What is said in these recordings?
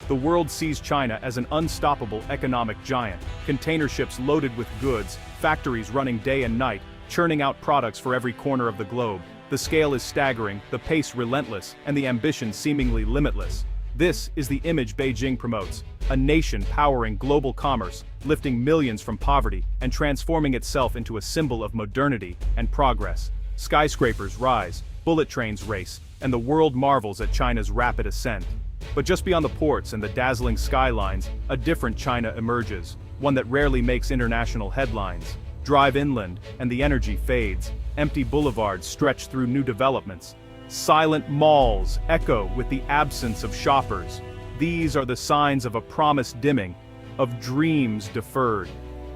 the world sees China as an unstoppable economic giant. Container ships loaded with goods, factories running day and night, churning out products for every corner of the globe. The scale is staggering, the pace relentless, and the ambition seemingly limitless. This is the image Beijing promotes, a nation powering global commerce, lifting millions from poverty, and transforming itself into a symbol of modernity and progress. Skyscrapers rise, bullet trains race, and the world marvels at China's rapid ascent. But just beyond the ports and the dazzling skylines, a different China emerges, one that rarely makes international headlines. Drive inland, and the energy fades. Empty boulevards stretch through new developments. Silent malls echo with the absence of shoppers. These are the signs of a promise dimming, of dreams deferred.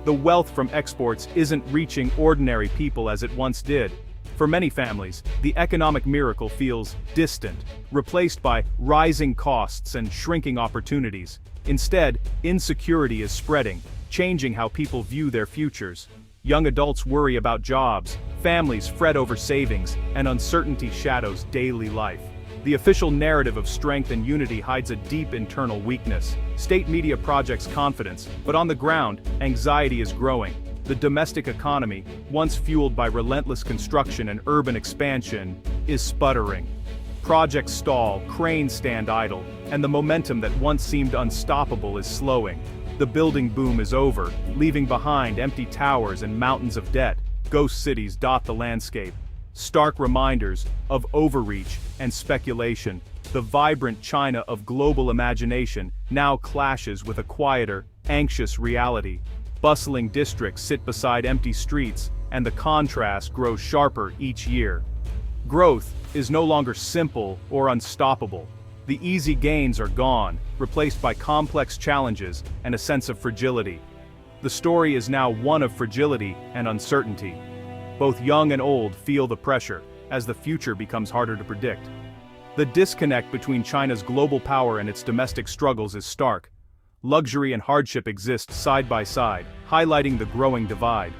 The wealth from exports isn't reaching ordinary people as it once did. For many families, the economic miracle feels distant, replaced by rising costs and shrinking opportunities. Instead, insecurity is spreading, changing how people view their futures. Young adults worry about jobs, families fret over savings, and uncertainty shadows daily life. The official narrative of strength and unity hides a deep internal weakness. State media projects confidence, but on the ground, anxiety is growing. The domestic economy, once fueled by relentless construction and urban expansion, is sputtering. Projects stall, cranes stand idle, and the momentum that once seemed unstoppable is slowing. The building boom is over, leaving behind empty towers and mountains of debt. Ghost cities dot the landscape, stark reminders of overreach and speculation. The vibrant China of global imagination now clashes with a quieter, anxious reality. Bustling districts sit beside empty streets, and the contrast grows sharper each year. Growth is no longer simple or unstoppable. The easy gains are gone, replaced by complex challenges and a sense of fragility. The story is now one of fragility and uncertainty. Both young and old feel the pressure, as the future becomes harder to predict. The disconnect between China's global power and its domestic struggles is stark. Luxury and hardship exist side by side, highlighting the growing divide.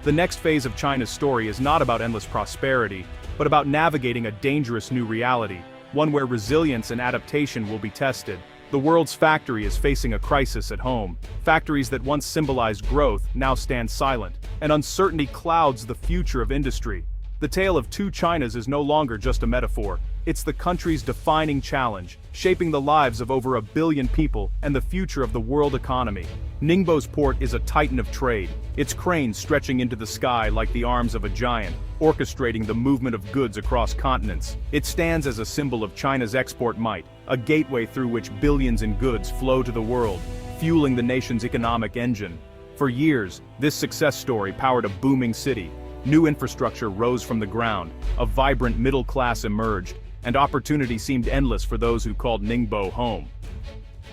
The next phase of China's story is not about endless prosperity, but about navigating a dangerous new reality, one where resilience and adaptation will be tested. The world's factory is facing a crisis at home. Factories that once symbolized growth now stand silent, and uncertainty clouds the future of industry. The tale of two Chinas is no longer just a metaphor. It's the country's defining challenge, shaping the lives of over 1 billion people and the future of the world economy. Ningbo's port is a titan of trade, its cranes stretching into the sky like the arms of a giant, orchestrating the movement of goods across continents. It stands as a symbol of China's export might, a gateway through which billions in goods flow to the world, fueling the nation's economic engine. For years, this success story powered a booming city. New infrastructure rose from the ground, a vibrant middle class emerged, and opportunity seemed endless for those who called Ningbo home.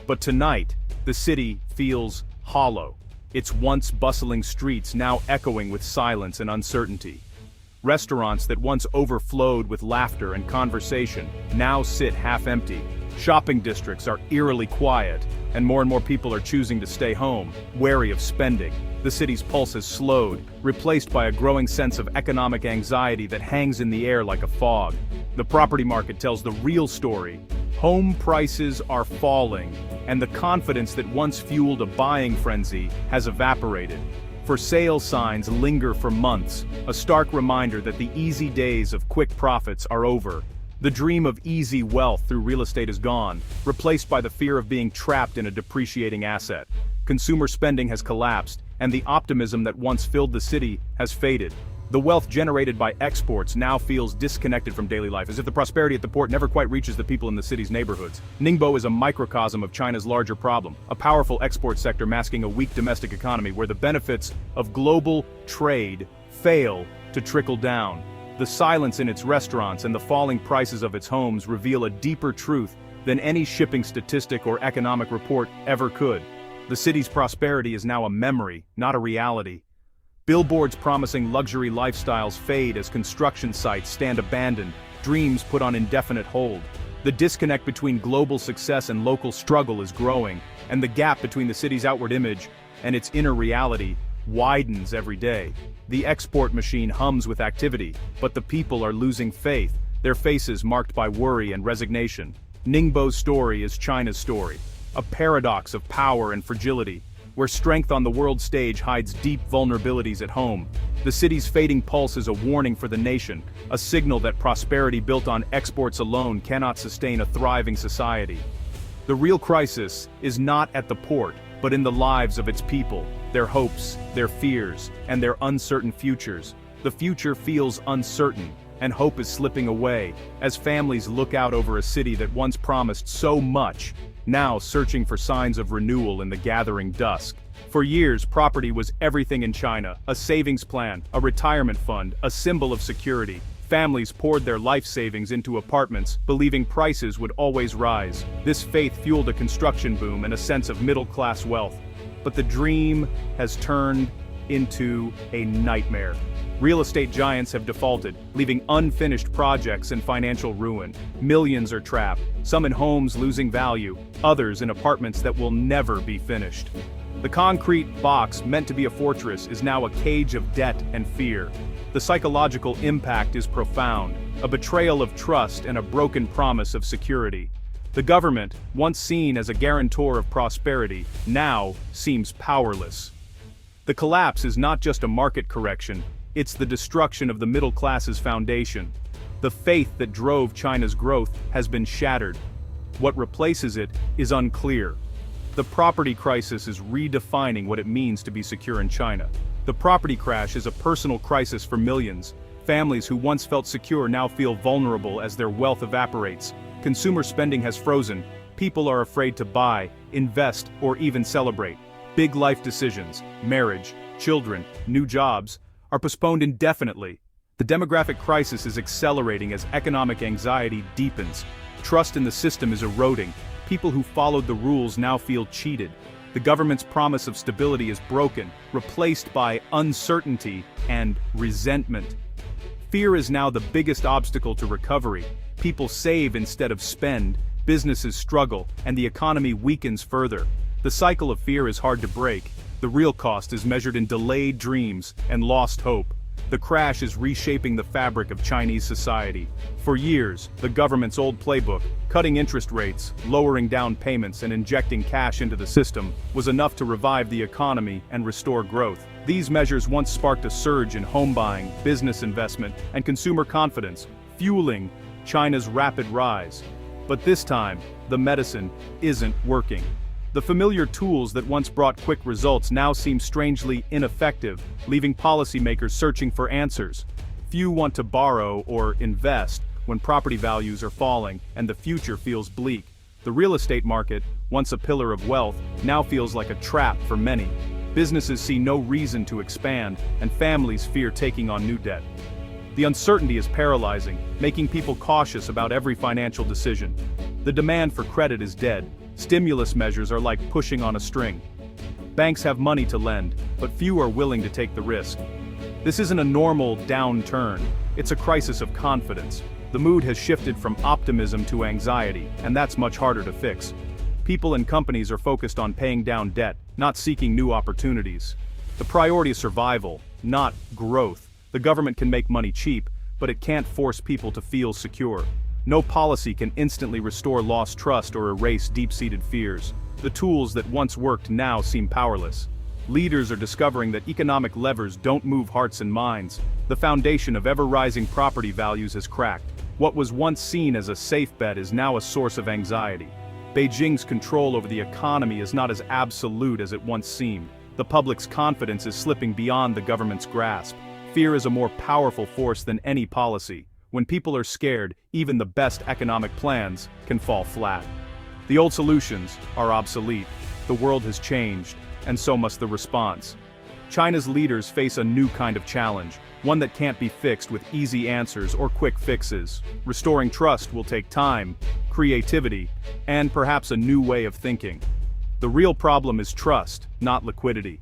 But tonight, the city feels hollow, its once bustling streets now echoing with silence and uncertainty. Restaurants that once overflowed with laughter and conversation now sit half-empty. Shopping districts are eerily quiet, and more people are choosing to stay home, wary of spending. The city's pulse has slowed, replaced by a growing sense of economic anxiety that hangs in the air like a fog. The property market tells the real story. Home prices are falling, and the confidence that once fueled a buying frenzy has evaporated. For sale signs linger for months, a stark reminder that the easy days of quick profits are over. The dream of easy wealth through real estate is gone, replaced by the fear of being trapped in a depreciating asset. Consumer spending has collapsed, and the optimism that once filled the city has faded. The wealth generated by exports now feels disconnected from daily life, as if the prosperity at the port never quite reaches the people in the city's neighborhoods. Ningbo is a microcosm of China's larger problem, a powerful export sector masking a weak domestic economy where the benefits of global trade fail to trickle down. The silence in its restaurants and the falling prices of its homes reveal a deeper truth than any shipping statistic or economic report ever could. The city's prosperity is now a memory, not a reality. Billboards promising luxury lifestyles fade as construction sites stand abandoned, dreams put on indefinite hold. The disconnect between global success and local struggle is growing, and the gap between the city's outward image and its inner reality widens every day. The export machine hums with activity, but the people are losing faith, their faces marked by worry and resignation. Ningbo's story is China's story. a paradox of power and fragility, where strength on the world stage hides deep vulnerabilities at home. The city's fading pulse is a warning for the nation, a signal that prosperity built on exports alone cannot sustain a thriving society. The real crisis is not at the port, but in the lives of its people, their hopes, their fears, and their uncertain futures. The future feels uncertain, and hope is slipping away, as families look out over a city that once promised so much, now searching for signs of renewal in the gathering dusk. For years, property was everything in China, a savings plan, a retirement fund, a symbol of security. Families poured their life savings into apartments, believing prices would always rise. This faith fueled a construction boom and a sense of middle-class wealth. But the dream has turned into a nightmare. Real estate giants have defaulted, leaving unfinished projects in financial ruin. Millions are trapped, some in homes losing value, others in apartments that will never be finished. The concrete box meant to be a fortress is now a cage of debt and fear. The psychological impact is profound, a betrayal of trust and a broken promise of security. The government, once seen as a guarantor of prosperity, now seems powerless. The collapse is not just a market correction, it's the destruction of the middle class's foundation. The faith that drove China's growth has been shattered. What replaces it is unclear. The property crisis is redefining what it means to be secure in China. The property crash is a personal crisis for millions. Families who once felt secure now feel vulnerable as their wealth evaporates. Consumer spending has frozen. People are afraid to buy, invest, or even celebrate. Big life decisions, marriage, children, new jobs, are postponed indefinitely. The demographic crisis is accelerating as economic anxiety deepens. Trust in the system is eroding. People who followed the rules now feel cheated. The government's promise of stability is broken, replaced by uncertainty and resentment. Fear is now the biggest obstacle to recovery. People save instead of spend, businesses struggle, and the economy weakens further. The cycle of fear is hard to break. The real cost is measured in delayed dreams and lost hope. The crash is reshaping the fabric of Chinese society. For years, the government's old playbook, cutting interest rates, lowering down payments, and injecting cash into the system, was enough to revive the economy and restore growth. These measures once sparked a surge in home buying, business investment, and consumer confidence, fueling China's rapid rise. But this time, the medicine isn't working. The familiar tools that once brought quick results now seem strangely ineffective, leaving policymakers searching for answers. Few want to borrow or invest when property values are falling and the future feels bleak. The real estate market, once a pillar of wealth, now feels like a trap for many. Businesses see no reason to expand, and families fear taking on new debt. The uncertainty is paralyzing, making people cautious about every financial decision. The demand for credit is dead. Stimulus measures are like pushing on a string. Banks have money to lend, but few are willing to take the risk. This isn't a normal downturn, it's a crisis of confidence. The mood has shifted from optimism to anxiety, and that's much harder to fix. People and companies are focused on paying down debt, not seeking new opportunities. The priority is survival, not growth. The government can make money cheap, but it can't force people to feel secure. No policy can instantly restore lost trust or erase deep-seated fears. The tools that once worked now seem powerless. Leaders are discovering that economic levers don't move hearts and minds. The foundation of ever-rising property values has cracked. What was once seen as a safe bet is now a source of anxiety. Beijing's control over the economy is not as absolute as it once seemed. The public's confidence is slipping beyond the government's grasp. Fear is a more powerful force than any policy. When people are scared, even the best economic plans can fall flat. The old solutions are obsolete. The world has changed, and so must the response. China's leaders face a new kind of challenge, one that can't be fixed with easy answers or quick fixes. Restoring trust will take time, creativity, and perhaps a new way of thinking. The real problem is trust, not liquidity.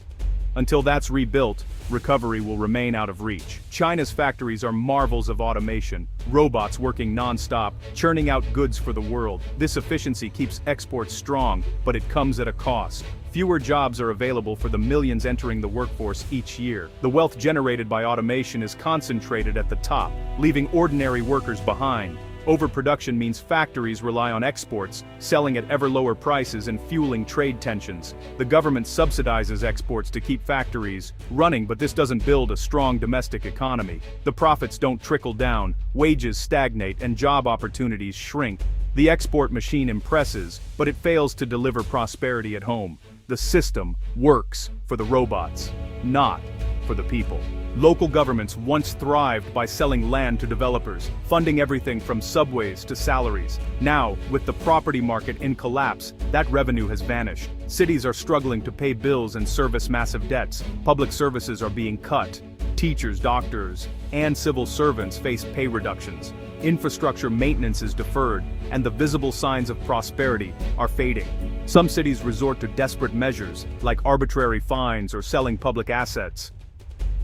Until that's rebuilt, recovery will remain out of reach. China's factories are marvels of automation, robots working non-stop, churning out goods for the world. This efficiency keeps exports strong, but it comes at a cost. Fewer jobs are available for the millions entering the workforce each year. The wealth generated by automation is concentrated at the top, leaving ordinary workers behind. Overproduction means factories rely on exports, selling at ever lower prices and fueling trade tensions. The government subsidizes exports to keep factories running, but this doesn't build a strong domestic economy. The profits don't trickle down, wages stagnate, and job opportunities shrink. The export machine impresses, but it fails to deliver prosperity at home. The system works for the robots, not for the people. Local governments once thrived by selling land to developers, funding everything from subways to salaries. Now, with the property market in collapse, that revenue has vanished. Cities are struggling to pay bills and service massive debts. Public services are being cut. Teachers, doctors, and civil servants face pay reductions. Infrastructure maintenance is deferred, and the visible signs of prosperity are fading. Some cities resort to desperate measures, like arbitrary fines or selling public assets.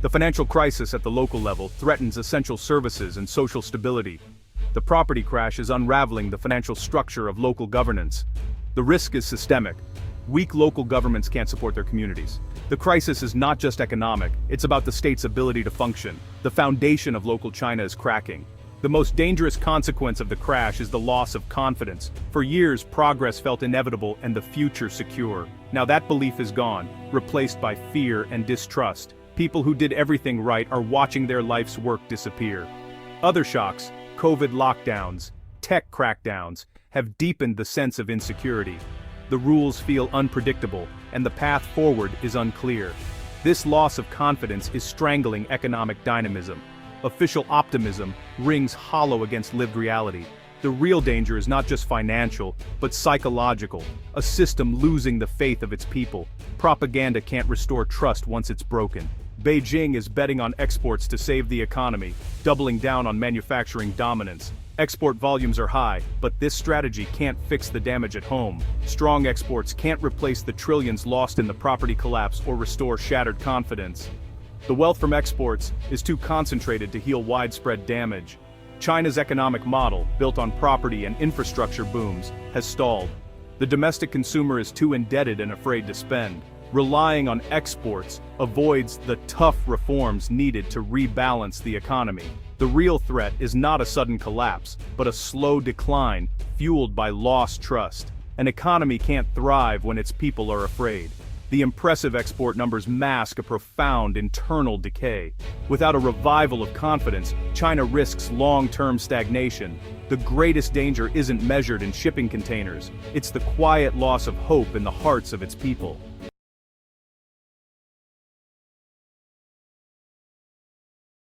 The financial crisis at the local level threatens essential services and social stability. The property crash is unraveling the financial structure of local governance. The risk is systemic. Weak local governments can't support their communities. The crisis is not just economic, it's about the state's ability to function. The foundation of local China is cracking. The most dangerous consequence of the crash is the loss of confidence. For years, progress felt inevitable and the future secure. Now that belief is gone, replaced by fear and distrust. People who did everything right are watching their life's work disappear. Other shocks, COVID lockdowns, tech crackdowns, have deepened the sense of insecurity. The rules feel unpredictable, and the path forward is unclear. This loss of confidence is strangling economic dynamism. Official optimism rings hollow against lived reality. The real danger is not just financial, but psychological, a system losing the faith of its people. Propaganda can't restore trust once it's broken. Beijing is betting on exports to save the economy, doubling down on manufacturing dominance. Export volumes are high, but this strategy can't fix the damage at home. Strong exports can't replace the trillions lost in the property collapse or restore shattered confidence. The wealth from exports is too concentrated to heal widespread damage. China's economic model, built on property and infrastructure booms, has stalled. The domestic consumer is too indebted and afraid to spend. Relying on exports avoids the tough reforms needed to rebalance the economy. The real threat is not a sudden collapse, but a slow decline fueled by lost trust. An economy can't thrive when its people are afraid. The impressive export numbers mask a profound internal decay. Without a revival of confidence, China risks long-term stagnation. The greatest danger isn't measured in shipping containers, it's the quiet loss of hope in the hearts of its people.